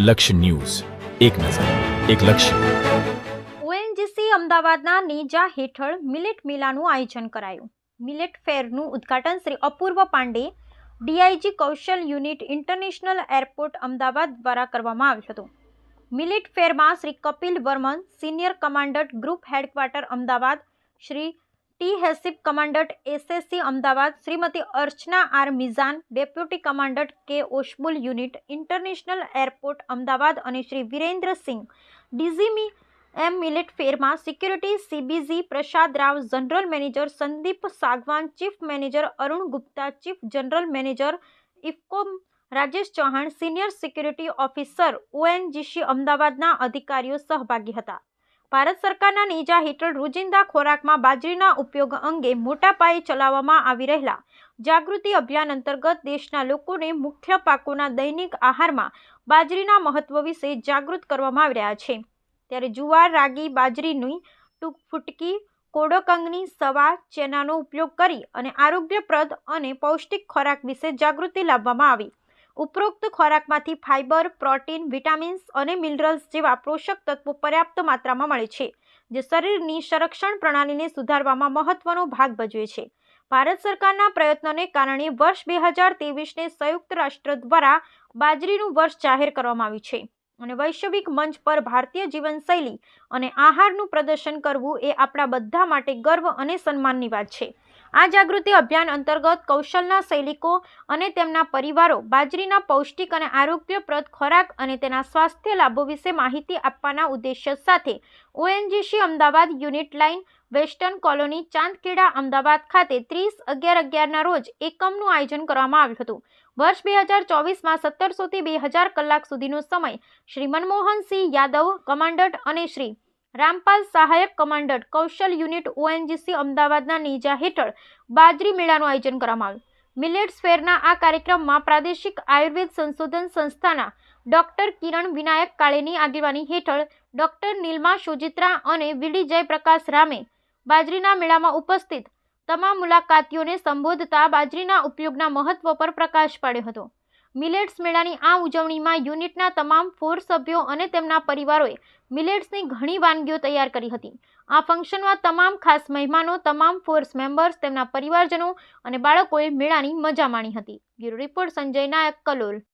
લક્ષ્ય ન્યૂઝ, એક નજર, એક લક્ષ્ય. ઓએનજીસી અમદાવાદના નેજા હેઠળ મિલેટ મેળાનું આયોજન કરાયું. મિલેટ ફેરનું ઉદ્ઘાટન શ્રી અપૂર્વ પાંડે, ડીઆઈજી કૌશલ યુનિટ ઇન્ટરનેશનલ એરપોર્ટ અમદાવાદ દ્વારા કરવામાં આવ્યું હતું. મિલેટ ફેરમાં Shri Kapil Varman, senior commandant group headquarter Ahmedabad, Shri T હેસિપ commandant SSC Ahmedabad, Shrimati Archana R મિઝાન, ડેપ્યુટી કમાન્ડન્ટ કે ઓશબુલ યુનિટ ઇન્ટરનેશનલ એરપોર્ટ અમદાવાદ અને શ્રી વિરેન્દ્ર સિંહ, ડીજીમી એમ મિલેટ ફેરમાં સિક્યુરિટી સીબીજી Prasad Rao, general manager Sandeep Sagwan, chief manager Arun Gupta, chief general manager ઇફકોમ Rajesh Chauhan, senior security officer ONGC અમદાવાદના અધિકારીઓ સહભાગી હતા. ભારત સરકારના નેજા હેઠળ રોજિંદા ખોરાકમાં બાજરીના ઉપયોગ અંગે મોટા પાયે ચલાવવામાં આવી રહેલા જાગૃતિ અભિયાન અંતર્ગત દેશના લોકોને મુખ્ય પાકોના દૈનિક આહારમાં બાજરીના મહત્વ વિશે જાગૃત કરવામાં આવી રહ્યા છે. ત્યારે જુવાર, રાગી, બાજરીની ફૂટકી, કોડો કંગની, સવા, ચેનાનો ઉપયોગ કરી અને આરોગ્યપ્રદ અને પૌષ્ટિક ખોરાક વિશે જાગૃતિ લાવવામાં આવી. ઉપરોક્ત ખોરાકમાંથી ફાઇબર, પ્રોટીન, વિટામિન્સ અને મિનરલ્સ જેવા પોષક તત્વો પર્યાપ્ત માત્રામાં મળે છે, જે શરીરની સંરક્ષણ પ્રણાલીને સુધારવામાં મહત્વનો ભાગ ભજવે છે. ભારત સરકારના પ્રયત્નોને કારણે વર્ષ 2023ને સંયુક્ત રાષ્ટ્ર દ્વારા બાજરીનું વર્ષ જાહેર કરવામાં આવ્યું છે અને વૈશ્વિક મંચ પર ભારતીય જીવનશૈલી અને આહારનું પ્રદર્શન કરવું એ આપણા બધા માટે ગર્વ અને સન્માનની વાત છે. આ જાગૃતિ અભિયાન અંતર્ગત કૌશલના સૈનિકો અને તેમના પરિવારો બાજરીના પૌષ્ટિક અને આરોગ્યપ્રદ ખોરાક અને તેના સ્વાસ્થ્ય લાભો વિશે માહિતી આપવાના ઉદ્દેશ્ય સાથે ONGC Ahmedabad unit line, western colony, Chandkheda, Ahmedabad ખાતે 30/11/11ના રોજ એકમનું આયોજન કરવામાં આવ્યું હતું. વર્ષ 2024માં 1700 થી 2000 કલાક સુધીનો સમય શ્રી મનમોહનસિંહ યાદવ, કમાન્ડન્ટ, અને શ્રી રામપાલ, સહાયક કમાન્ડન્ટ, કૌશલ યુનિટ ઓએનજીસી અમદાવાદના નેજા હેઠળ બાજરી મેળાનું આયોજન કરવામાં આવ્યું. મિલેટ્સ ફેરના આ કાર્યક્રમમાં પ્રાદેશિક આયુર્વેદ સંશોધન સંસ્થાના ડોક્ટર કિરણ વિનાયક કાળેની આગેવાની હેઠળ ડોક્ટર નીલમા સોજિત્રા અને વીડી જયપ્રકાશ રામે બાજરીના મેળામાં ઉપસ્થિત તમામ મુલાકાતીઓને સંબોધતા બાજરીના ઉપયોગના મહત્વ પર પ્રકાશ પાડ્યો હતો. મિલેટ્સ મેળાની આ ઉજવણીમાં યુનિટના તમામ ફોર્સ સભ્યો અને તેમના પરિવારોએ મિલેટ્સની ઘણી વાનગીઓ તૈયાર કરી હતી. આ ફંક્શનમાં તમામ ખાસ મહેમાનો, તમામ ફોર્સ મેમ્બર્સ, તેમના પરિવારજનો અને બાળકોએ મેળાની મજા માણી હતી. બ્યુરો રિપોર્ટ, સંજય નાયક, કલોલ.